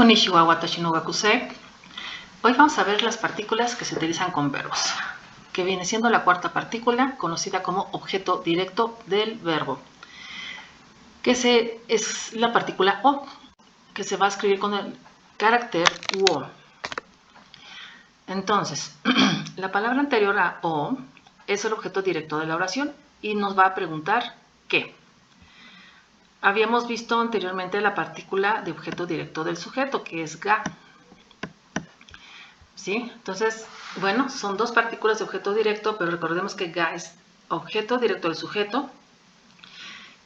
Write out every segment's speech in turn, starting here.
Konnichiwa, watashi no gakusei. Hoy vamos a ver las partículas que se utilizan con verbos, que viene siendo la cuarta partícula, conocida como objeto directo del verbo, que es la partícula O, que se va a escribir con el carácter UO. Entonces, la palabra anterior a O es el objeto directo de la oración y nos va a preguntar ¿qué? Habíamos visto anteriormente la partícula de objeto directo del sujeto, que es ga. ¿Sí? Entonces, bueno, son dos partículas de objeto directo, pero recordemos que ga es objeto directo del sujeto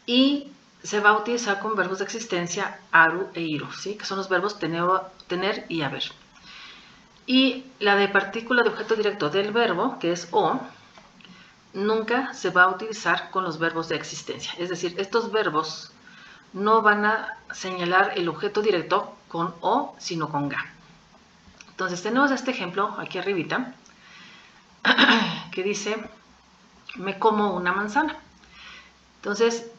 y se va a utilizar con verbos de existencia aru e iru, ¿sí? Que son los verbos tener y haber. Y la de partícula de objeto directo del verbo, que es o, nunca se va a utilizar con los verbos de existencia. Es decir, estos verbos no van a señalar el objeto directo con o, sino con ga. Entonces tenemos este ejemplo aquí arribita, que dice, me como una manzana. Entonces,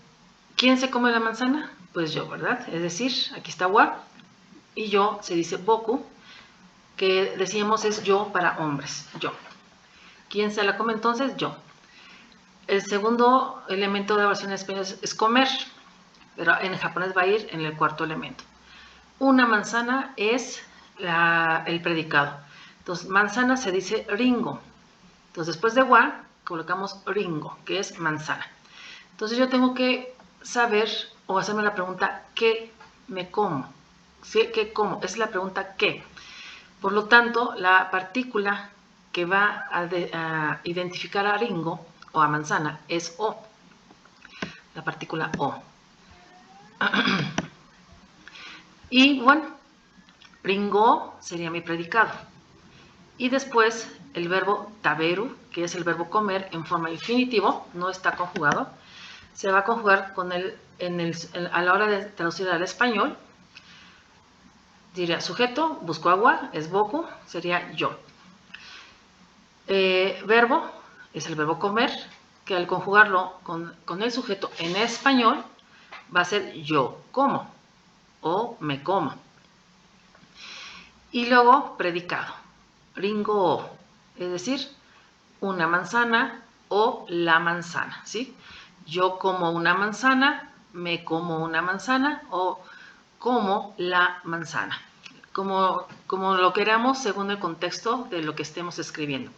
¿quién se come la manzana? Pues yo, ¿verdad? Es decir, aquí está wa, y yo se dice boku, que decíamos es yo para hombres, yo. ¿Quién se la come entonces? Yo. El segundo elemento de la oración en español es comer, pero en japonés va a ir en el cuarto elemento. Una manzana es el predicado. Entonces, manzana se dice ringo. Entonces, después de wa, colocamos ringo, que es manzana. Entonces, yo tengo que saber o hacerme la pregunta, ¿qué me como? ¿Sí? ¿Qué como? Es la pregunta ¿qué? Por lo tanto, la partícula que va a identificar a ringo o a manzana es o. La partícula o. Y bueno, ringo sería mi predicado. Y después el verbo taberu, que es el verbo comer en forma infinitivo, no está conjugado, se va a conjugar con a la hora de traducir al español. Diría sujeto, busco agua, es boku, sería yo. Verbo es el verbo comer, que al conjugarlo con el sujeto en español va a ser yo como o me como. Y luego predicado, ringo, es decir, una manzana o la manzana, ¿sí? Yo como una manzana, me como una manzana o como la manzana. Como lo queramos según el contexto de lo que estemos escribiendo.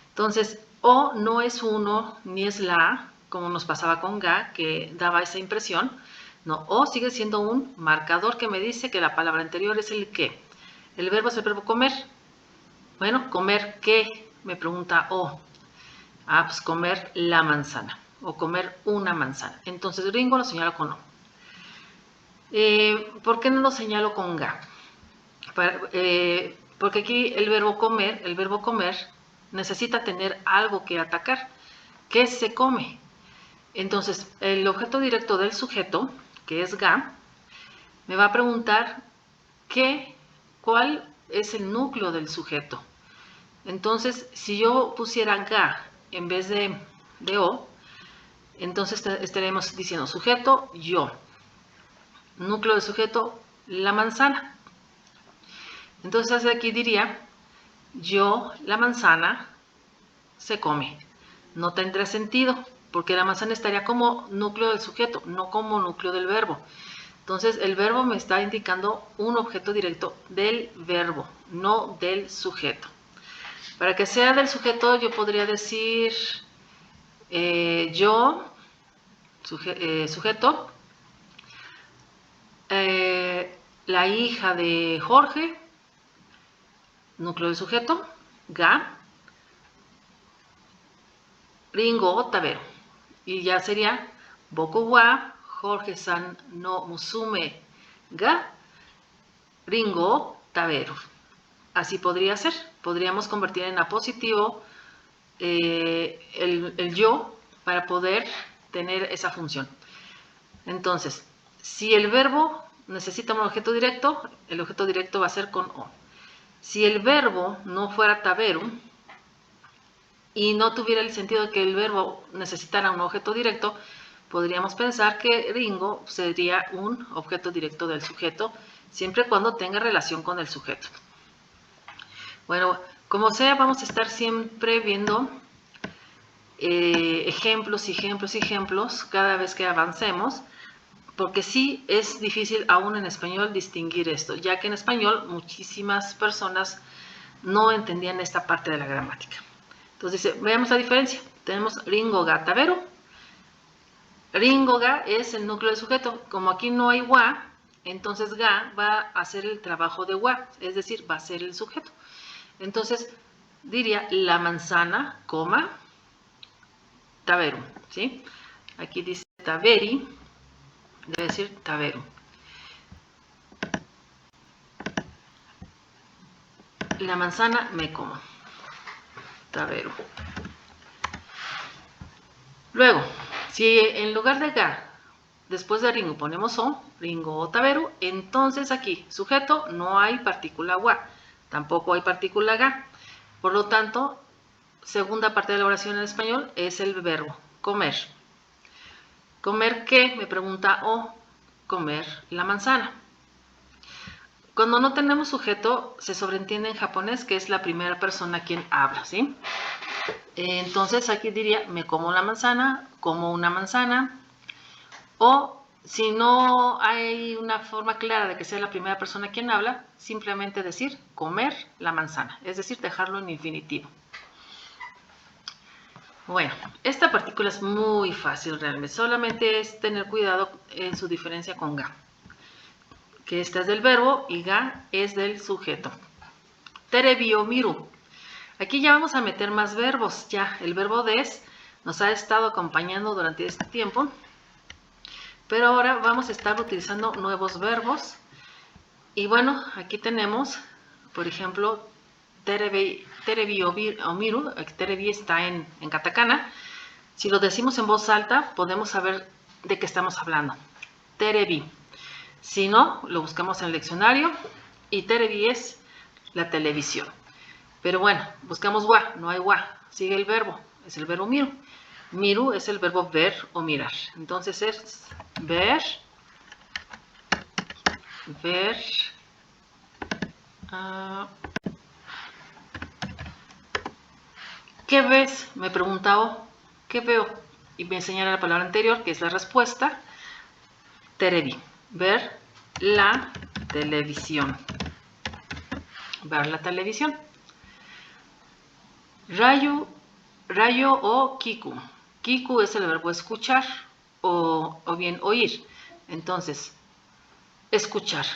Entonces, o no es uno ni es la, como nos pasaba con ga, que daba esa impresión. No, o sigue siendo un marcador que me dice que la palabra anterior es el qué. El verbo es el verbo comer. Bueno, ¿comer qué? Me pregunta o. Ah, pues comer la manzana o comer una manzana. Entonces, ringo lo señalo con o. ¿Por qué no lo señalo con ga? Porque aquí el verbo comer necesita tener algo que atacar. ¿Qué se come? Entonces, el objeto directo del sujeto, que es ga, me va a preguntar cuál es el núcleo del sujeto. Entonces, si yo pusiera ga en vez de o, entonces estaremos diciendo sujeto, yo. Núcleo del sujeto, la manzana. Entonces aquí diría, yo, la manzana, se come. No tendrá sentido, porque la manzana estaría como núcleo del sujeto, no como núcleo del verbo. Entonces el verbo me está indicando un objeto directo del verbo, no del sujeto. Para que sea del sujeto yo podría decir yo, sujeto, la hija de Jorge, núcleo del sujeto, ga, ringo taberu. Y ya sería boku wa Jorge-san no musume ga ringo taberu. Así podría ser. Podríamos convertir en apositivo el yo para poder tener esa función. Entonces, si el verbo necesita un objeto directo, el objeto directo va a ser con o. Si el verbo no fuera taberu y no tuviera el sentido de que el verbo necesitara un objeto directo, podríamos pensar que ringo sería un objeto directo del sujeto siempre y cuando tenga relación con el sujeto. Bueno, como sea, vamos a estar siempre viendo ejemplos cada vez que avancemos, porque sí es difícil aún en español distinguir esto, ya que en español muchísimas personas no entendían esta parte de la gramática. Entonces dice, veamos la diferencia. Tenemos Ringo ga taberu. Ringo ga es el núcleo del sujeto. Como aquí no hay wa, entonces ga va a hacer el trabajo de wa, es decir, va a ser el sujeto. Entonces diría la manzana, coma, taberu, ¿sí? Aquí dice taberi, debe decir taberu. La manzana me como, taberu. Luego, si en lugar de ga, después de ringo ponemos o, ringo o taberu, entonces aquí, sujeto, no hay partícula wa, tampoco hay partícula ga. Por lo tanto, segunda parte de la oración en español es el verbo comer. ¿Comer qué? Me pregunta o, comer la manzana. Cuando no tenemos sujeto, se sobreentiende en japonés que es la primera persona quien habla, ¿sí? Entonces aquí diría, me como la manzana, como una manzana. O si no hay una forma clara de que sea la primera persona quien habla, simplemente decir comer la manzana, es decir, dejarlo en infinitivo. Bueno, esta partícula es muy fácil realmente, solamente es tener cuidado en su diferencia con ga, que esta es del verbo y ga es del sujeto. Terebi o miru. Aquí ya vamos a meter más verbos, ya el verbo des nos ha estado acompañando durante este tiempo, pero ahora vamos a estar utilizando nuevos verbos. Y bueno, aquí tenemos, por ejemplo, terebi o miru. Terebi está en katakana. Si lo decimos en voz alta, podemos saber de qué estamos hablando. Terebi. Si no, lo buscamos en el diccionario y terebi es la televisión. Pero bueno, buscamos wa, no hay wa, sigue el verbo, es el verbo miru. Miru es el verbo ver o mirar. Entonces es ver, ¿qué ves? Me preguntaba, ¿qué veo? Y me señala la palabra anterior, que es la respuesta. Terebi, ver la televisión. Ver la televisión. Rayo o kiku. Kiku es el verbo escuchar o bien oír. Entonces, escuchar.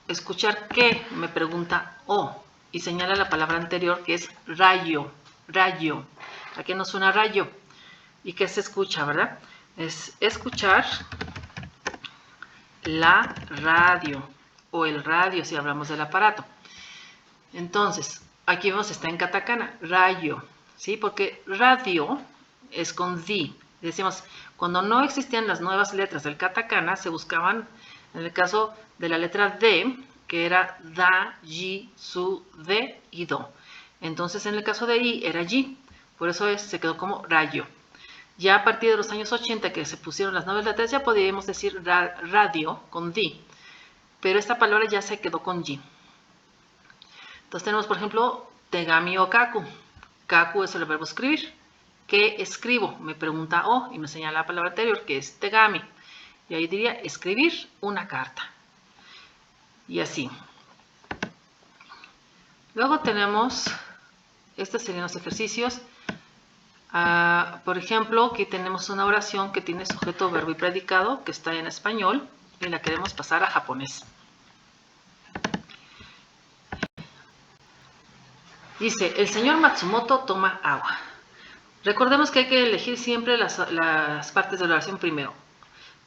¿Escuchar qué? Me pregunta o. Y señala la palabra anterior que es rayo. Rayo. ¿A qué nos suena rayo? ¿Y qué se escucha, verdad? Es escuchar la radio o el radio si hablamos del aparato. Entonces, aquí vemos, está en katakana, rayo, ¿sí? Porque radio es con di. Decimos, cuando no existían las nuevas letras del katakana, se buscaban, en el caso de la letra D, que era da, yi, su, de y do. Entonces, en el caso de i, era yi. Por eso se quedó como rayo. Ya a partir de los años 80, que se pusieron las nuevas letras, ya podíamos decir radio con di. Pero esta palabra ya se quedó con yi. Entonces tenemos, por ejemplo, tegami o kaku. Kaku es el verbo escribir. ¿Qué escribo? Me pregunta o y me señala la palabra anterior, que es tegami. Y ahí diría escribir una carta. Y así. Luego tenemos, estos serían los ejercicios. Por ejemplo, aquí tenemos una oración que tiene sujeto, verbo y predicado, que está en español, y la queremos pasar a japonés. Dice, el señor Matsumoto toma agua. Recordemos que hay que elegir siempre las partes de la oración primero.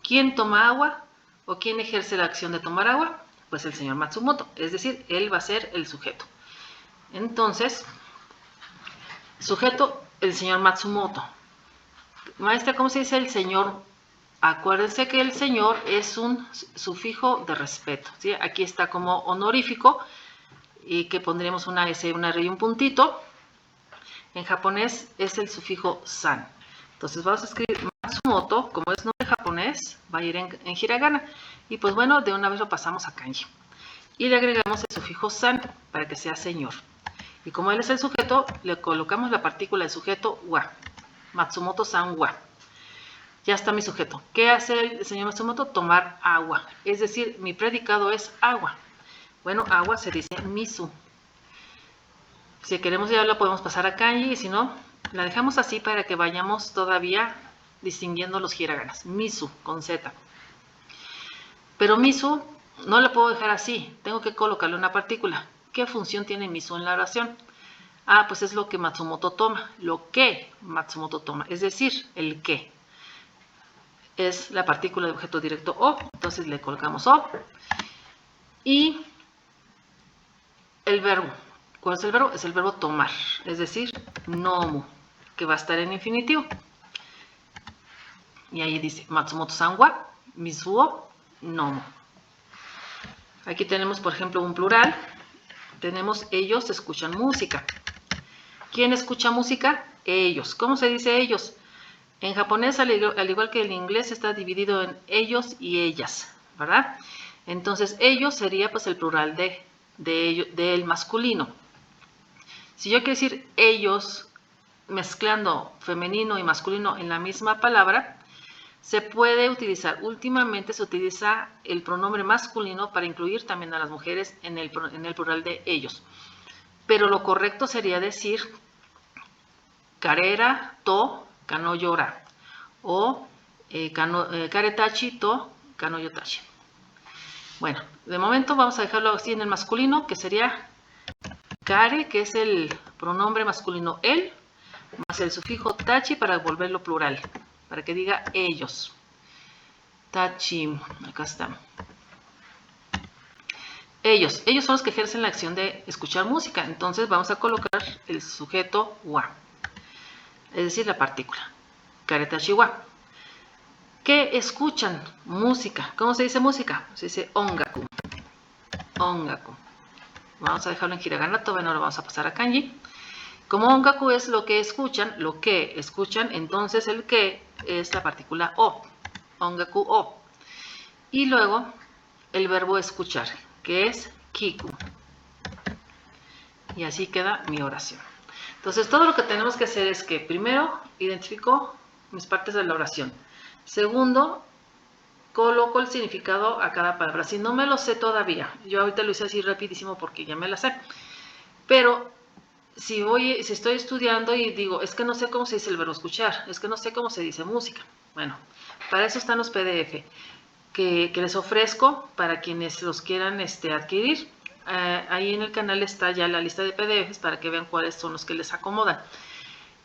¿Quién toma agua o quién ejerce la acción de tomar agua? Pues el señor Matsumoto, es decir, él va a ser el sujeto. Entonces, sujeto, el señor Matsumoto. Maestra, ¿cómo se dice el señor? Acuérdense que el señor es un sufijo de respeto, ¿sí? Aquí está como honorífico y que pondremos una S, una R y un puntito. En japonés es el sufijo san. Entonces vamos a escribir Matsumoto, como es nombre japonés, es, va a ir en hiragana. Y pues bueno, de una vez lo pasamos a kanji. Y le agregamos el sufijo san para que sea señor. Y como él es el sujeto, le colocamos la partícula del sujeto wa. Matsumoto-san wa. Ya está mi sujeto. ¿Qué hace el señor Matsumoto? Tomar agua. Es decir, mi predicado es agua. Bueno, agua se dice misu. Si queremos ya la podemos pasar a kanji y si no, la dejamos así para que vayamos todavía distinguiendo los hiraganas. Misu con Z. Pero misu no la puedo dejar así. Tengo que colocarle una partícula. ¿Qué función tiene misu en la oración? Ah, pues es lo que Matsumoto toma. Lo que Matsumoto toma. Es decir, el que. Es la partícula de objeto directo o. Entonces le colocamos o. Y el verbo. ¿Cuál es el verbo? Es el verbo tomar. Es decir, nomu. Que va a estar en infinitivo. Y ahí dice Matsumoto-san wa misu o nomu. Aquí tenemos, por ejemplo, un plural. Tenemos ellos escuchan música. ¿Quién escucha música? Ellos. ¿Cómo se dice ellos? En japonés, al igual que en inglés, está dividido en ellos y ellas, ¿verdad? Entonces, ellos sería pues el plural del masculino. Si yo quiero decir ellos, mezclando femenino y masculino en la misma palabra, se puede utilizar, últimamente se utiliza el pronombre masculino para incluir también a las mujeres en el plural de ellos. Pero lo correcto sería decir karera to kanoyora o karetachi to kanoyotachi. Bueno, de momento vamos a dejarlo así en el masculino, que sería kare, que es el pronombre masculino él, más el sufijo tachi para volverlo plural, para que diga ellos. Tachi, acá está. Ellos son los que ejercen la acción de escuchar música. Entonces vamos a colocar el sujeto wa, es decir, la partícula. Karetachi wa. ¿Qué escuchan? Música. ¿Cómo se dice música? Se dice ongaku. Ongaku. Vamos a dejarlo en hiragana, todavía no lo vamos a pasar a kanji. Como ongaku es lo que escuchan, entonces el que es la partícula o. Ongaku o. Y luego el verbo escuchar, que es kiku. Y así queda mi oración. Entonces todo lo que tenemos que hacer es que primero identifico mis partes de la oración. Segundo, coloco el significado a cada palabra. Si no me lo sé todavía, yo ahorita lo hice así rapidísimo porque ya me la sé. Pero si estoy estudiando y digo, es que no sé cómo se dice el verbo escuchar, es que no sé cómo se dice música. Bueno, para eso están los PDF que les ofrezco para quienes los quieran adquirir. Ahí en el canal está ya la lista de PDFs para que vean cuáles son los que les acomodan.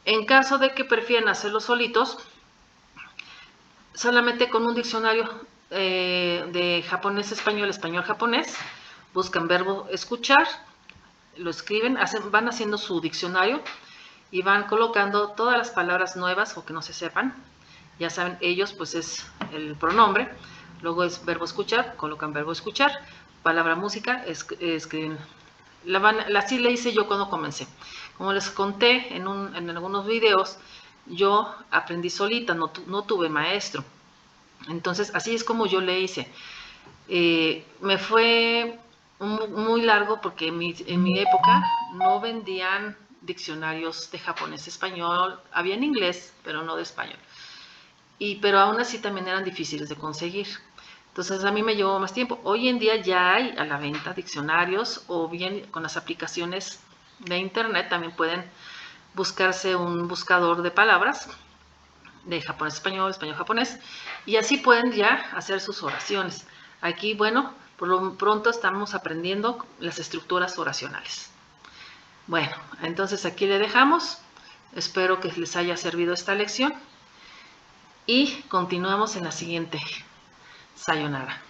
En caso de que prefieran hacerlo solitos, solamente con un diccionario de japonés-español, español-japonés, buscan verbo escuchar, lo escriben, van haciendo su diccionario y van colocando todas las palabras nuevas o que no se sepan. Ya saben, ellos pues es el pronombre, luego es verbo escuchar, colocan verbo escuchar, palabra música, escriben. Así le hice yo cuando comencé. Como les conté en algunos videos, yo aprendí solita, no tuve maestro. Entonces, así es como yo le hice. Me fue muy largo porque en mi época no vendían diccionarios de japonés-español. Había en inglés, pero no de español. Pero aún así también eran difíciles de conseguir. Entonces, a mí me llevó más tiempo. Hoy en día ya hay a la venta diccionarios o bien con las aplicaciones de internet también pueden buscarse un buscador de palabras de japonés-español, español-japonés, y así pueden ya hacer sus oraciones. Aquí, bueno, por lo pronto estamos aprendiendo las estructuras oracionales. Bueno, entonces aquí le dejamos. Espero que les haya servido esta lección y continuamos en la siguiente. Sayonara.